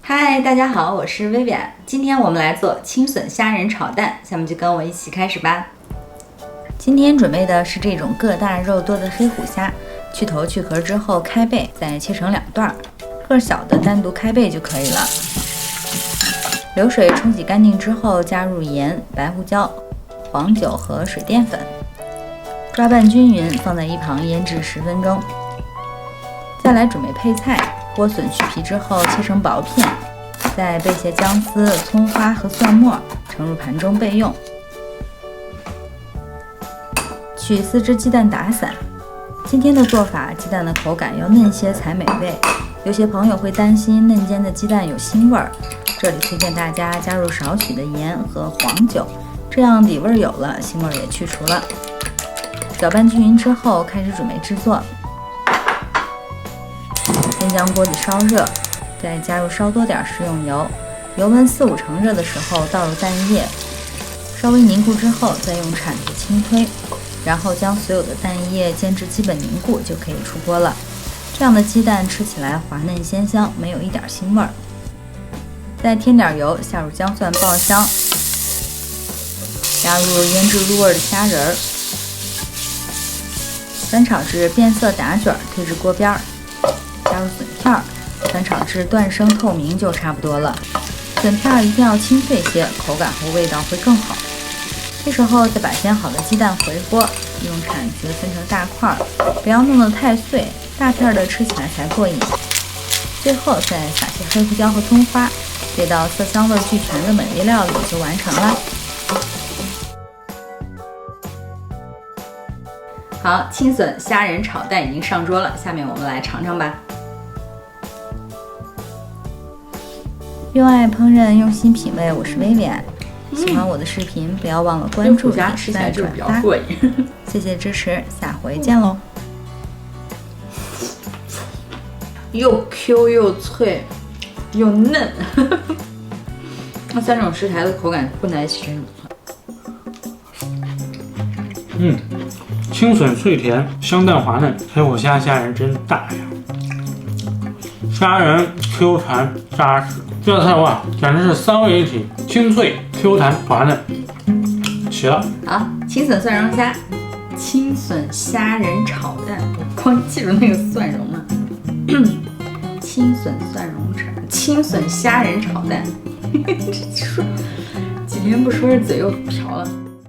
嗨，大家好，我是薇薇安。今天我们来做青笋虾仁炒蛋，下面就跟我一起开始吧。今天准备的是这种个大肉多的黑虎虾，去头去壳之后开背，再切成2段，个小的单独开背就可以了。流水冲洗干净之后，加入盐、白胡椒、黄酒和水淀粉，抓拌均匀，放在一旁腌制10分钟。再来准备配菜。莴笋去皮之后切成薄片，再备些姜丝、葱花和蒜末，盛入盘中备用。取4只鸡蛋打散。今天的做法，鸡蛋的口感要嫩些才美味。有些朋友会担心嫩煎的鸡蛋有腥味儿，这里推荐大家加入少许的盐和黄酒，这样底味有了，腥味也去除了。搅拌均匀之后，开始准备制作。先将锅底烧热，再加入稍多点食用油，油温4、5成热的时候倒入蛋液，稍微凝固之后再用铲子轻推，然后将所有的蛋液煎至基本凝固就可以出锅了。这样的鸡蛋吃起来滑嫩鲜香，没有一点腥味儿。再添点油，下入姜蒜爆香，加入腌制入味的虾仁儿，翻炒至变色打卷，推至锅边儿。加入笋片，翻炒至断生透明就差不多了。笋片一定要清脆些，口感和味道会更好。这时候再把煎好的鸡蛋回锅，用铲子分成大块，不要弄得太碎，大片的吃起来才过瘾。最后再撒些黑胡椒和葱花，这道色香味俱全的美味料理就完成了。好，青笋虾仁炒蛋已经上桌了，下面我们来尝尝吧。用爱烹饪，用心品味，我是薇薇安。喜欢我的视频，不要忘了关注、点赞、转发。谢谢支持，下回见喽！又 Q 又脆又嫩，那3种食材的口感混在一起真不错。青笋脆甜，香淡滑嫩，黑虎虾仁真大呀！虾仁 Q 弹扎实，这道菜哇，简直是3位一体，清脆 Q 弹滑嫩，齐了。好，青笋蒜蓉虾，青笋虾仁炒蛋，我光记住那个蒜蓉了。青笋蒜蓉炒，青笋虾仁炒蛋，这说几天不说，这嘴又瓢了。